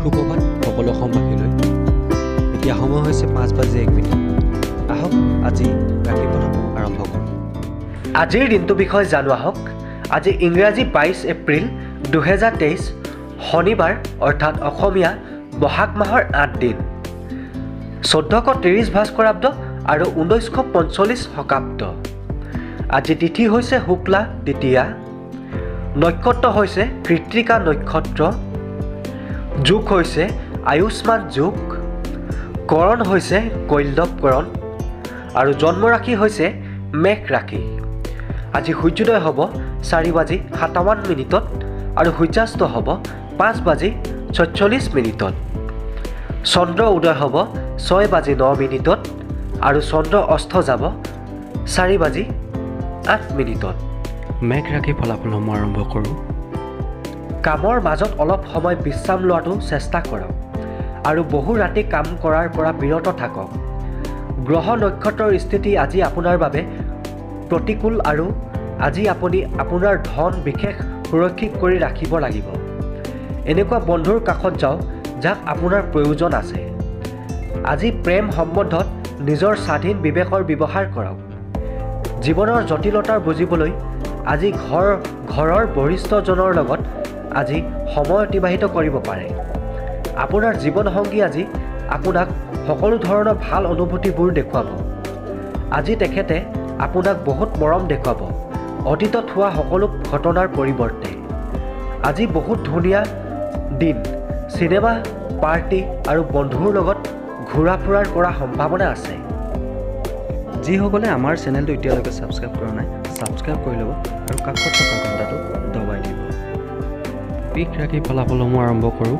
সুপ্ৰভাত সকলো অসমবাসীলৈ। এতিয়া সময় হৈছে 5:01। আহক আজি ৰাতিপুৱা আৰম্ভ কৰোঁ। আজিৰ দিনটোৰ বিষয়ে জানো আহক। আজি ইংৰাজী 22 এপ্ৰিল 2023 শনিবাৰ অৰ্থাৎ অসমীয়া বহাগ মাহৰ 8 দিন, 1430 ভাস্কৰাব্দ আৰু 1945 শকাব্দ। আজি তিথি হৈছে শুক্লা দ্বিতীয়া, নক্ষত্ৰ হৈছে কৃত্তিকা নক্ষত্ৰ, যোগ হৈছে আয়ুষ্মান যোগ, কৰণ হৈছে কল্যৱ কৰণ আৰু জন্মৰাশি হৈছে মেঘ ৰাশি। আজি সূৰ্যোদয় হ'ব 4:57 আৰু সূৰ্যাস্ত হ'ব 5:46। চন্দ্ৰ উদয় হ'ব 6:09 আৰু চন্দ্ৰ অস্ত যাব 4:08। মেঘ ৰাশি ফলাফলসমূহ আৰম্ভ কৰোঁ। কামৰ মাজত অলপ সময় বিশ্ৰাম লোৱাটো চেষ্টা কৰক আৰু বহু ৰাতি কাম কৰাৰ পৰা বিৰত থাকক। গ্ৰহ নক্ষত্ৰৰ স্থিতি আজি আপোনাৰ বাবে প্ৰতিকূল আৰু আজি আপুনি আপোনাৰ ধন বিশেষ সুৰক্ষিত কৰি ৰাখিব লাগিব। এনেকুৱা বন্ধুৰ কাষত যাওক যাক আপোনাৰ প্ৰয়োজন আছে। আজি প্ৰেম সম্বন্ধত নিজৰ স্বাধীন বিবেকৰ ব্যৱহাৰ কৰক। জীৱনৰ জটিলতা বুজিবলৈ আজি ঘৰৰ বৰিষ্ঠজনৰ লগত আজি সময় অতিবাহিত কৰিব পাৰে। আপোনাৰ জীৱনসংগী আজি আপোনাক সকলো ধৰণৰ ভাল অনুভূতিবোৰ দেখুৱাব। আজি তেখেতে আপোনাক বহুত মৰম দেখুৱাব অতীতত হোৱা সকলো ঘটনাৰ পৰিৱৰ্তে। আজি বহুত ধুনীয়া দিন, চিনেমা, পাৰ্টি আৰু বন্ধুৰ লগত ঘূৰা ফুৰাৰ কৰা সম্ভাৱনা আছে। যিসকলে আমাৰ চেনেলটো এতিয়ালৈকে ছাবস্ক্ৰাইব কৰা নাই, ছাবস্ক্ৰাইব কৰি ল'ব আৰু কাষত থকা ঘণ্টাটো দবাই দিব। বৃষ ৰাশি ফলাফলসমূহ আৰম্ভ কৰোঁ।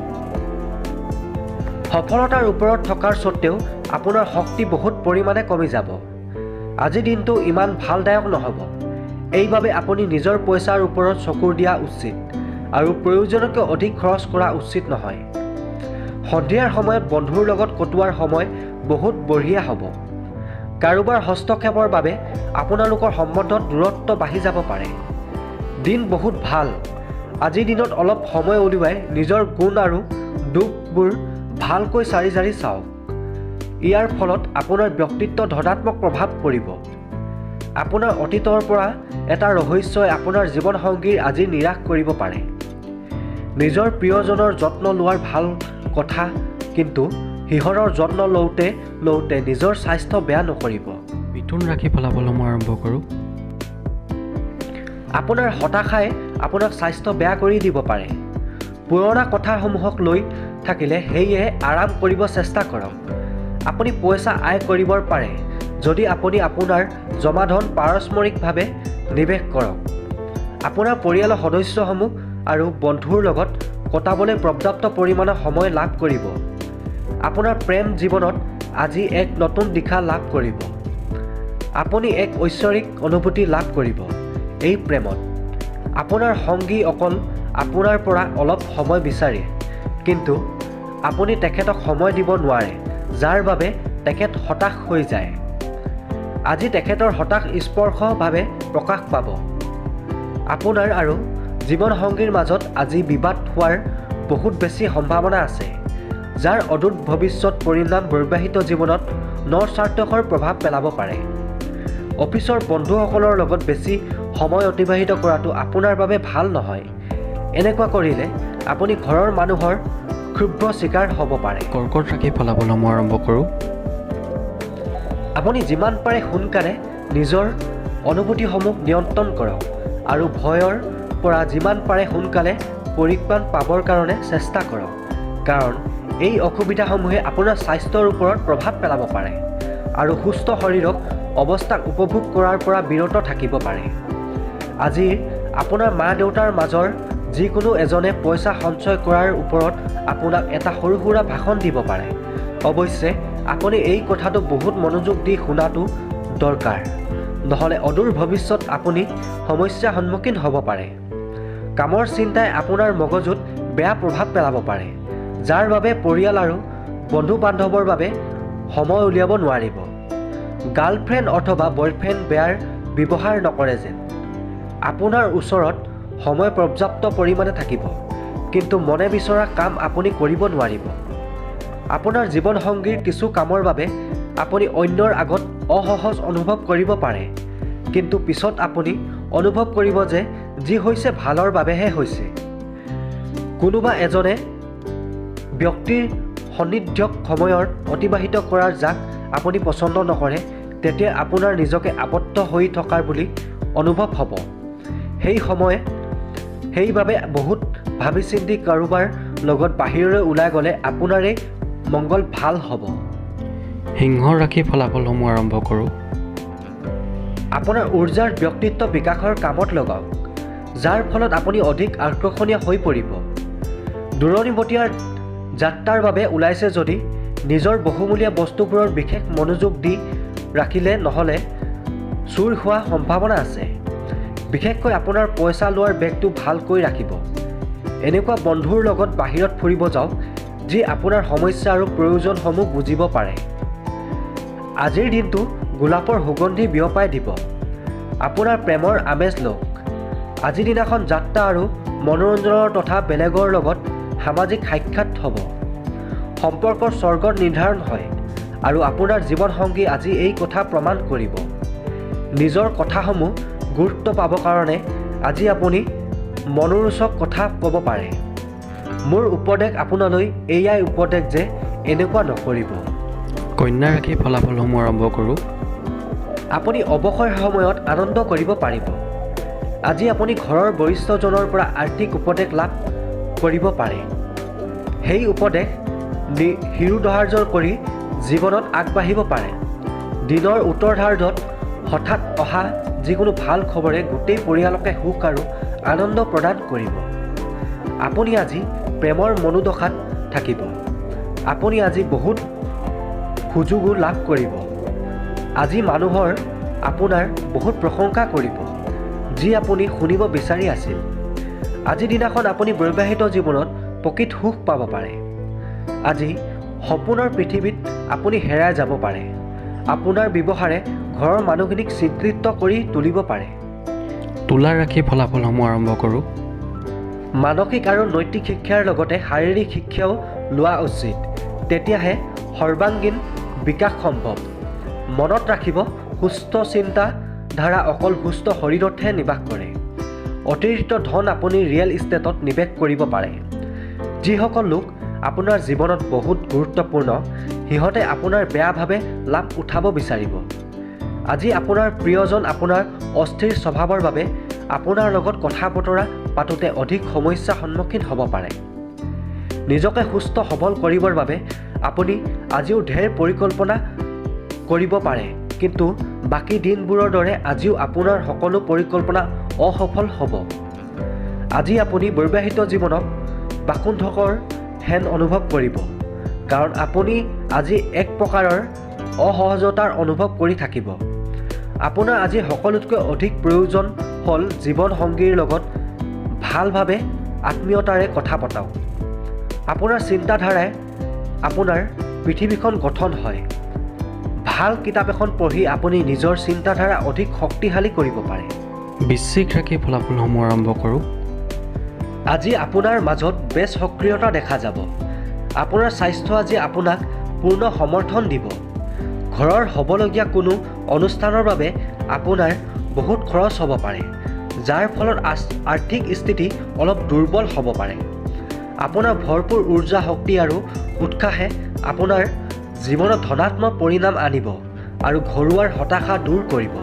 সফলতাৰ ওপৰত থকাৰ স্বত্তেও আপোনাৰ শক্তি বহুত পৰিমাণে কমি যাব। আজিৰ দিনটো ইমান ভালদায়ক নহ'ব। এইবাবে আপুনি নিজৰ পইচাৰ ওপৰত চকু দিয়া উচিত আৰু প্ৰয়োজনতকৈ অধিক খৰচ কৰা উচিত নহয়। সন্ধিয়াৰ সময়ত বন্ধুৰ লগত কটোৱাৰ সময় বহুত বঢ়িয়া হ'ব। কাৰোবাৰ হস্তক্ষেপৰ বাবে আপোনালোকৰ সম্বন্ধত দূৰত্ব বাঢ়ি যাব পাৰে। দিন বহুত ভাল। আজিৰ দিনত অলপ সময় উলিয়াই নিজৰ গুণ আৰু দোষবোৰ ভালকৈ চাৰি জাৰি চাওক। ইয়াৰ ফলত আপোনাৰ ব্যক্তিত্বত ধনাত্মক প্ৰভাৱ পৰিব। আপোনাৰ অতীতৰ পৰা এটা ৰহস্যই আপোনাৰ জীৱনসংগীৰ আজি নিৰাশ কৰিব পাৰে। নিজৰ প্ৰিয়জনৰ যত্ন লোৱাৰ ভাল কথা, কিন্তু সিহঁতৰ যত্ন লওঁতে নিজৰ স্বাস্থ্য বেয়া নকৰিব। মিথুন ৰাশি ফলাফলসমূহ আৰম্ভ কৰোঁ। আপোনাৰ হতাশাই আপোনাক স্বাস্থ্য বেয়া কৰি দিব পাৰে। পুৰণা কথাসমূহক লৈ থাকিলে সেয়ে আৰাম কৰিব চেষ্টা কৰক। আপুনি পইচা আয় কৰিব পাৰে যদি আপুনি আপোনাৰ জমা ধন পাৰস্পৰিকভাৱে নিৱেশ কৰক। আপোনাৰ পৰিয়ালৰ সদস্যসমূহ আৰু বন্ধুৰ লগত কটাবলৈ পৰ্যাপ্ত পৰিমাণৰ সময় লাভ কৰিব। আপোনাৰ প্ৰেম জীৱনত আজি এক নতুন দিশা লাভ কৰিব। আপুনি এক ঐশ্বৰিক অনুভূতি লাভ কৰিব। এই প্ৰেমত আপোনাৰ সংগী অকল আপোনাৰ পৰা অলপ সময় বিচাৰে, কিন্তু আপুনি তেখেতক সময় দিব নোৱাৰে, যাৰ বাবে তেখেত হতাশ হৈ যায়। আজি তেখেতৰ হতাশ স্পৰ্শভাৱে প্ৰকাশ পাব। আপোনাৰ আৰু জীৱনসংগীৰ মাজত আজি বিবাদ হোৱাৰ বহুত বেছি সম্ভাৱনা আছে, যাৰ অদূৰ ভৱিষ্যত পৰিণাম বৈবাহিক জীৱনত নস্বাৰ্থকৰ প্ৰভাৱ পেলাব পাৰে। অফিচৰ বন্ধুসকলৰ লগত বেছি সময় অতিবাহিত কৰাটো আপোনাৰ বাবে ভাল নহয়। এনেকুৱা কৰিলে আপুনি ঘৰৰ মানুহৰ ক্ষুব্ৰ চিকাৰ হ'ব পাৰে। কৰ্কট ৰাশি ফলাফলসমূহ আৰম্ভ কৰোঁ। আপুনি যিমান পাৰে সোনকালে নিজৰ অনুভূতিসমূহ নিয়ন্ত্ৰণ কৰক আৰু ভয়ৰ পৰা যিমান পাৰে সোনকালে পৰিত্ৰাণ পাবৰ কাৰণে চেষ্টা কৰক, কাৰণ এই অসুবিধাসমূহে আপোনাৰ স্বাস্থ্যৰ ওপৰত প্ৰভাৱ পেলাব পাৰে আৰু সুস্থ শৰীৰক অৱস্থাক উপভোগ কৰাৰ পৰা বিৰত থাকিব পাৰে। আজি আপোনাৰ মা দেউতাৰ মাজৰ যিকোনো এজনে পইচা সঞ্চয় কৰাৰ ওপৰত আপোনাক এটা সৰু সুৰা ভাষণ দিব পাৰে। অৱশ্যে আপুনি এই কথাটো বহুত মনোযোগ দি শুনাটো দৰকাৰ, নহ'লে অদূৰ ভৱিষ্যত আপুনি সমস্যাৰ সন্মুখীন হ'ব পাৰে। কামৰ চিন্তাই আপোনাৰ মগজুত বেয়া প্ৰভাৱ পেলাব পাৰে, যাৰ বাবে পৰিয়াল আৰু বন্ধু বান্ধৱৰ বাবে সময় উলিয়াব নোৱাৰিব। গাৰ্লফ্ৰেণ্ড অথবা বয়ফ্ৰেণ্ড বেয়াৰ ব্যৱহাৰ নকৰে যেন। আপোনাৰ ওচৰত সময় পৰ্যাপ্ত পৰিমাণে থাকিব, কিন্তু মনে বিচৰা কাম আপুনি কৰিব নোৱাৰিব। আপোনাৰ জীৱনসংগীৰ কিছু কামৰ বাবে আপুনি অন্যৰ আগত অসহজ অনুভৱ কৰিব পাৰে, কিন্তু পিছত আপুনি অনুভৱ কৰিব যে যি হৈছে ভালৰ বাবেহে হৈছে। কোনোবা এজনে ব্যক্তিৰ সান্নিধ্যক সময়ত অতিবাহিত কৰাৰ যাক আপুনি পচন্দ নকৰে, তেতিয়া আপোনাৰ নিজকে আবদ্ধ হৈ থকাৰ বুলি অনুভৱ হ'ব। সেইবাবে বহুত ভাবি চিন্তি কাৰোবাৰ লগত বাহিৰলৈ ওলাই গ'লে আপোনাৰে মংগল ভাল হ'ব। সিংহ ৰাশি ফলাফলসমূহ আৰম্ভ কৰোঁ। আপোনাৰ উৰ্জাৰ ব্যক্তিত্ব বিকাশৰ কামত লগাওক, যাৰ ফলত আপুনি অধিক আকৰ্ষণীয় হৈ পৰিব। দূৰণিবতীয়া যাত্ৰাৰ বাবে ওলাইছে যদি নিজৰ বহুমূলীয়া বস্তুবোৰৰ বিশেষ মনোযোগ দি ৰাখিলে, নহ'লে চুৰ হোৱাৰ সম্ভাৱনা আছে। বিশেষকৈ আপোনাৰ পইচা লোৱাৰ বেগটো ভালকৈ ৰাখিব। এনেকুৱা বন্ধুৰ লগত বাহিৰত ফুৰিব যাওক যি আপোনাৰ সমস্যা আৰু প্ৰয়োজনসমূহ বুজিব পাৰে। আজিৰ দিনটো গোলাপৰ সুগন্ধি বিয়পাই দিব। আপোনাৰ প্ৰেমৰ আমেজ লওক। আজিৰ দিনাখন যাত্ৰা আৰু মনোৰঞ্জনৰ তথা বেলেগৰ লগত সামাজিক সাক্ষাৎ হ'ব। সম্পৰ্কৰ স্বৰ্গ নিৰ্ধাৰণ হয় আৰু আপোনাৰ জীৱনসংগী আজি এই কথা প্ৰমাণ কৰিব। নিজৰ কথাসমূহ গুৰুত্ব পাব কাৰণে আজি আপুনি মনোৰোচক কথা ক'ব পাৰে। মোৰ উপদেশ আপোনালৈ এয়াই উপদেশ যে এনেকুৱা নকৰিব। কন্যা ৰাশি ফলাফলসমূহ আৰম্ভ কৰোঁ। আপুনি অৱসৰ সময়ত আনন্দ কৰিব পাৰিব। আজি আপুনি ঘৰৰ বৰিষ্ঠজনৰ পৰা আৰ্থিক উপদেশ লাভ কৰিব পাৰে। সেই উপদেশ শিৰোধাৰ্য কৰি জীৱনত আগবাঢ়িব পাৰে। দিনৰ উত্তৰাৰ্ধত হঠাৎ অহা যিকোনো ভাল খবৰে গোটেই পৰিয়ালকে সুখ আৰু আনন্দ প্ৰদান কৰিব। আপুনি আজি প্ৰেমৰ মনোদশাত থাকিব। আপুনি আজি বহুত সুযোগো লাভ কৰিব। আজি মানুহৰ আপোনাৰ বহুত প্ৰশংসা কৰিব, যি আপুনি শুনিব বিচাৰি আছিল। আজিৰ দিনাখন আপুনি বৈবাহিক জীৱনত প্ৰকৃত সুখ পাব পাৰে। আজি সপোনৰ পৃথিৱীত আপুনি হেৰাই যাব পাৰে। আপোনাৰ ব্যৱহাৰে ঘৰৰ মানুহখিনিক চিন্তিত কৰি তুলিব পাৰে। তুলা ৰাশি ফলাফলসমূহ আৰম্ভ কৰোঁ। মানসিক আৰু নৈতিক শিক্ষাৰ লগতে শাৰীৰিক শিক্ষাও লোৱা উচিত, তেতিয়াহে সৰ্বাংগীন বিকাশ সম্ভৱ। মনত ৰাখিব, সুস্থ চিন্তাধাৰা অকল সুস্থ শৰীৰতহে নিবাস কৰে। অতিৰিক্ত ধন আপুনি ৰিয়েল ইষ্টেটত নিৱেশ কৰিব পাৰে। যিসকল লোক আপোনাৰ জীৱনত বহুত গুৰুত্বপূৰ্ণ, সিহঁতে আপোনাৰ বেয়াভাৱে লাভ উঠাব বিচাৰিব। আজি আপোনাৰ প্ৰিয়জন আপোনাৰ অস্থিৰ স্বভাৱৰ বাবে আপোনাৰ লগত কথা বতৰা পাতোঁতে অধিক সমস্যাৰ সন্মুখীন হ'ব পাৰে। নিজকে সুস্থ সবল কৰিবৰ বাবে আপুনি আজিও ঢেৰ পৰিকল্পনা কৰিব পাৰে, কিন্তু বাকী দিনবোৰৰ দৰে আজিও আপোনাৰ সকলো পৰিকল্পনা অসফল হ'ব। আজি আপুনি বৈবাহিক জীৱনক বাকুণ্ঠকৰ হেন অনুভৱ কৰিব, কাৰণ আপুনি আজি এক প্ৰকাৰৰ অসহজতাৰ অনুভৱ কৰি থাকিব। আপোনাৰ আজি সকলোতকৈ অধিক প্ৰয়োজন হ'ল জীৱনসংগীৰ লগত ভালভাৱে আত্মীয়তাৰে কথা পতাওক। আপোনাৰ চিন্তাধাৰাই আপোনাৰ পৃথিৱীখন গঠন হয়। ভাল কিতাপ এখন পঢ়ি আপুনি নিজৰ চিন্তাধাৰা অধিক শক্তিশালী কৰিব পাৰে। বৃশ্চিক ৰাশি ফলাফলসমূহ আৰম্ভ কৰোঁ। আজি আপোনাৰ মাজত বেছ সক্ৰিয়তা দেখা যাব। আপোনাৰ স্বাস্থ্য আজি আপোনাক পূৰ্ণ সমৰ্থন দিব। ঘৰৰ হ'বলগীয়া কোনো অনুষ্ঠানৰ বাবে আপোনাৰ বহুত খৰচ হ'ব পাৰে, যাৰ ফলত আৰ্থিক স্থিতি অলপ দুৰ্বল হ'ব পাৰে। আপোনাৰ ভৰপূৰ উৰ্জা শক্তি আৰু উৎসাহে আপোনাৰ জীৱনত ধনাত্মক পৰিণাম আনিব আৰু ঘৰুৱাৰ হতাশা দূৰ কৰিব।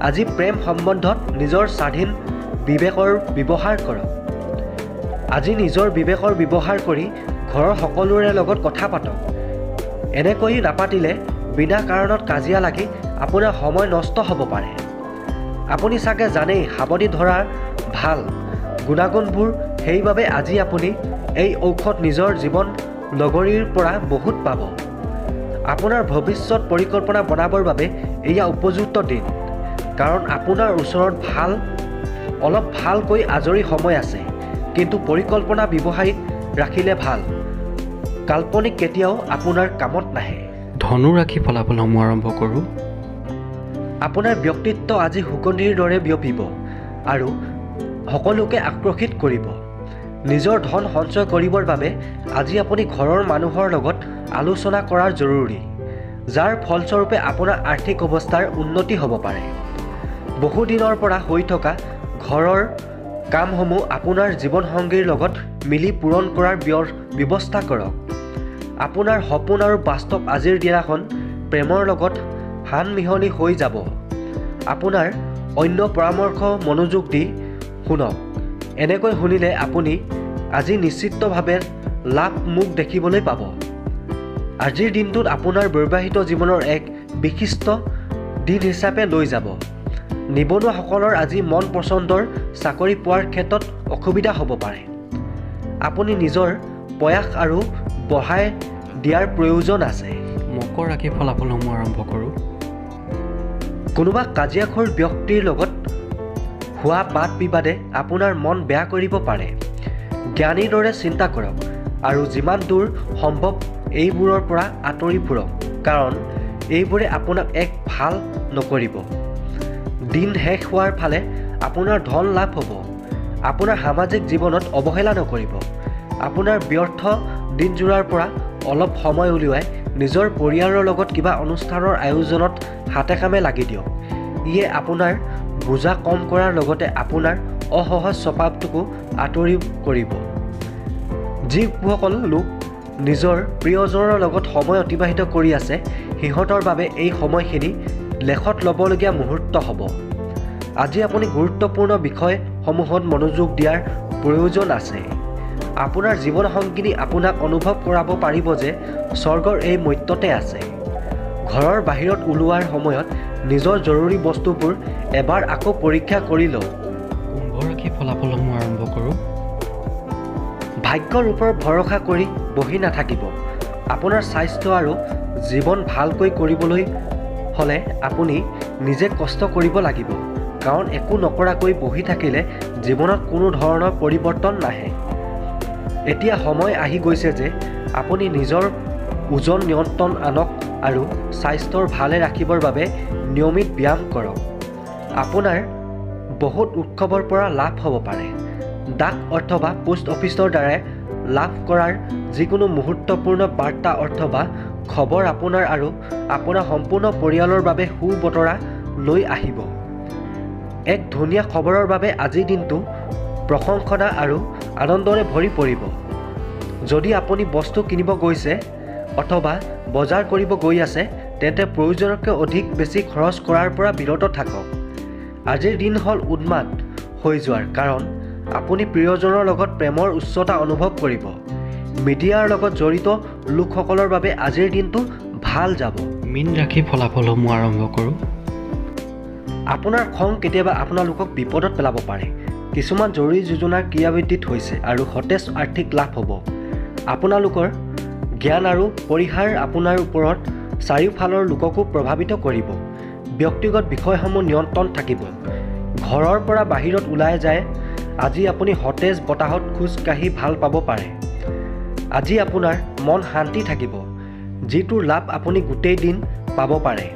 আজি প্ৰেম সম্বন্ধত নিজৰ স্বাধীন বিবেকৰ ব্যৱহাৰ কৰক। আজি নিজৰ বিবেকৰ ব্যৱহাৰ কৰি ঘৰৰ সকলোৰে লগত কথা পাতক। এনেকৈ নাপাতিলে বিনা কাৰণত কাজিয়া লাগি আপোনাৰ সময় নষ্ট হ'ব পাৰে। আপুনি চাগে জানেই সাৱধি ধৰাৰ ভাল গুণাগুণবোৰ, সেইবাবে আজি আপুনি এই ঔষধ নিজৰ জীৱন লগৰীৰ পৰা বহুত পাব। আপোনাৰ ভৱিষ্যত পৰিকল্পনা বনাবৰ বাবে এয়া উপযুক্ত দিন, কাৰণ আপোনাৰ ওচৰত অলপ ভালকৈ আজৰি সময় আছে, কিন্তু পৰিকল্পনা ব্যৱসায়িক ৰাখিলে ভাল। কাল্পনিক কেতিয়াও আপোনাৰ কামত নাহে। ধনু ৰাশি ফলাফলসমূহ আৰম্ভ কৰোঁ। আপোনাৰ ব্যক্তিত্ব আজি সুগন্ধিৰ দৰে বিয়পিব আৰু সকলোকে আকৰ্ষিত কৰিব। নিজৰ ধন সঞ্চয় কৰিবৰ বাবে আজি আপুনি ঘৰৰ মানুহৰ লগত আলোচনা কৰাৰ জৰুৰী, যাৰ ফলস্বৰূপে আপোনাৰ আৰ্থিক অৱস্থাৰ উন্নতি হ'ব পাৰে। বহুদিনৰ পৰা হৈ থকা ঘৰৰ কামসমূহ আপোনাৰ জীৱনসংগীৰ লগত মিলি পূৰণ কৰাৰ ব্যৱস্থা কৰক। আপোনাৰ সপোন আৰু বাস্তৱ আজিৰ দিনাখন প্ৰেমৰ লগত সানমিহলি হৈ যাব। আপোনাৰ অন্য পৰামৰ্শ মনোযোগ দি শুনক। এনেকৈ শুনিলে আপুনি আজি নিশ্চিতভাৱে লাভ মুখ দেখিবলৈ পাব। আজিৰ দিনটোত আপোনাৰ বৈবাহিক জীৱনৰ এক বিশিষ্ট দিন হিচাপে লৈ যাব। নিবনুৱাসকলৰ আজি মন পচন্দৰ চাকৰি পোৱাৰ ক্ষেত্ৰত অসুবিধা হ'ব পাৰে। আপুনি নিজৰ প্ৰয়াস আৰু বঢ়াই দিয়াৰ প্ৰয়োজন আছে। মকৰ ৰাশি ফলাফলসমূহ আৰম্ভ কৰোঁ। কোনোবা কাজিয়াখোৰ ব্যক্তিৰ লগত হোৱা বাদ বিবাদে আপোনাৰ মন বেয়া কৰিব পাৰে। জ্ঞানীৰ দৰে চিন্তা কৰক আৰু যিমান দূৰ সম্ভৱ এইবোৰৰ পৰা আঁতৰি ফুৰক, কাৰণ এইবোৰে আপোনাক এক ভাল নকৰিব। দিন শেষ হোৱাৰ ফালে আপোনাৰ ধন লাভ হ'ব। আপোনাৰ সামাজিক জীৱনত অৱহেলা নকৰিব। আপোনাৰ ব্যৰ্থ দিনজোৰাৰ পৰা অলপ সময় উলিয়াই নিজৰ পৰিয়ালৰ লগত কিবা অনুষ্ঠানৰ আয়োজনত হাতে কামে লাগি দিয়ক। ইয়ে আপোনাৰ বোজা কম কৰাৰ লগতে আপোনাৰ অসহজ স্বভাৱটোকো আঁতৰি কৰিব। যিসকল লোক নিজৰ প্ৰিয়জনৰ লগত সময় অতিবাহিত কৰি আছে, সিহঁতৰ বাবে এই সময়খিনি লেখত ল'বলগীয়া মুহূৰ্ত হ'ব। আজি আপুনি গুৰুত্বপূৰ্ণ বিষয়সমূহত মনোযোগ দিয়াৰ প্ৰয়োজন আছে। আপোনাৰ জীৱনসংগিনী আপোনাক অনুভৱ কৰাব পাৰিব যে স্বৰ্গৰ এই মধ্যতে আছে। ঘৰৰ বাহিৰত ওলোৱাৰ সময়ত নিজৰ জৰুৰী বস্তুবোৰ এবাৰ আকৌ পৰীক্ষা কৰি লওক। কুম্ভ ৰাশি ফলাফলসমূহ আৰম্ভ কৰোঁ। ভাগ্যৰ ওপৰত ভৰসা কৰি বহি নাথাকিব। আপোনাৰ স্বাস্থ্য আৰু জীৱন ভালকৈ কৰিবলৈ হ'লে আপুনি নিজে কষ্ট কৰিব লাগিব, কাৰণ একো নকৰাকৈ বহি থাকিলে জীৱনত কোনো ধৰণৰ পৰিৱৰ্তন নাহে। এতিয়া সময় আহি গৈছে যে আপুনি নিজৰ ওজন নিয়ন্ত্ৰণ আনক আৰু স্বাস্থ্যৰ ভালে ৰাখিবৰ বাবে নিয়মিত ব্যায়াম কৰক। আপোনাৰ বহুত উৎসৱৰ পৰা লাভ হ'ব পাৰে। ডাক অথবা পোষ্ট অফিচৰ দ্বাৰা লাভ কৰাৰ যিকোনো মুহূৰ্তপূৰ্ণ বাৰ্তা অথবা খবৰ আপোনাৰ আৰু আপোনাৰ সম্পূৰ্ণ পৰিয়ালৰ বাবে সুবতৰা লৈ আহিব। এক ধুনীয়া খবৰৰ বাবে আজিৰ দিনটো প্ৰশংসা আৰু আনন্দৰে ভৰি পৰিব। যদি আপুনি বস্তু কিনিব গৈছে অথবা বজাৰ কৰিব গৈ আছে, তেন্তে প্ৰয়োজনতকৈ অধিক বেছি খৰচ কৰাৰ পৰা বিৰত থাকক। আজিৰ দিন হ'ল উন্মাদ হৈ যোৱাৰ, কাৰণ আপুনি প্ৰিয়জনৰ লগত প্ৰেমৰ উচ্চতা অনুভৱ কৰিব। মিডিয়াৰ লগত জড়িত লোকসকলৰ বাবে আজিৰ দিনটো ভাল যাব। মীন ৰাশি ফলাফলসমূহ আৰম্ভ কৰোঁ। আপোনাৰ খং কেতিয়াবা আপোনালোকক বিপদত পেলাব পাৰে। কিছুমান জৰুৰী যোজনাৰ ক্ৰিয়াবৃদ্ধিত হৈছে আৰু সতেজ আৰ্থিক লাভ হ'ব। আপোনালোকৰ জ্ঞান আৰু পৰিহাৰ আপোনাৰ ওপৰত চাৰিওফালৰ লোককো প্ৰভাৱিত কৰিব। ব্যক্তিগত বিষয়সমূহ নিয়ন্ত্ৰণ থাকিব। ঘৰৰ পৰা বাহিৰত ওলাই যায় আজি আপুনি সতেজ বতাহত খোজ কাঢ়ি ভাল পাব পাৰে। আজি আপোনাৰ মন শান্তি থাকিব, যিটোৰ লাভ আপুনি গোটেই দিন পাব পাৰে।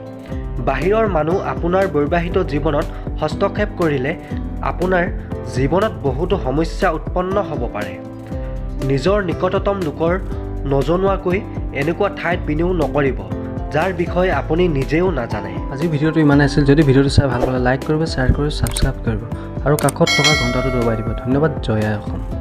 বাহিৰৰ মানুহ আপোনাৰ বৈবাহিক জীৱনত হস্তক্ষেপ কৰিলে আপোনাৰ জীৱনত বহুতো সমস্যা উৎপন্ন হ'ব পাৰে। নিজৰ নিকটতম লোকৰ নজনোৱাকৈ এনেকুৱা ঠাইত বিনিয়োগ নকৰিব, যাৰ বিষয়ে আপুনি নিজেও নাজানে। আজি ভিডিঅ'টো ইমানেই আছিল। যদি ভিডিঅ'টো চাই ভাল পালে লাইক কৰিব, শ্বেয়াৰ কৰিব, ছাবস্ক্ৰাইব কৰিব আৰু কাষত থকা ঘণ্টাটো দবাই দিব। ধন্যবাদ। জয় আই অসম।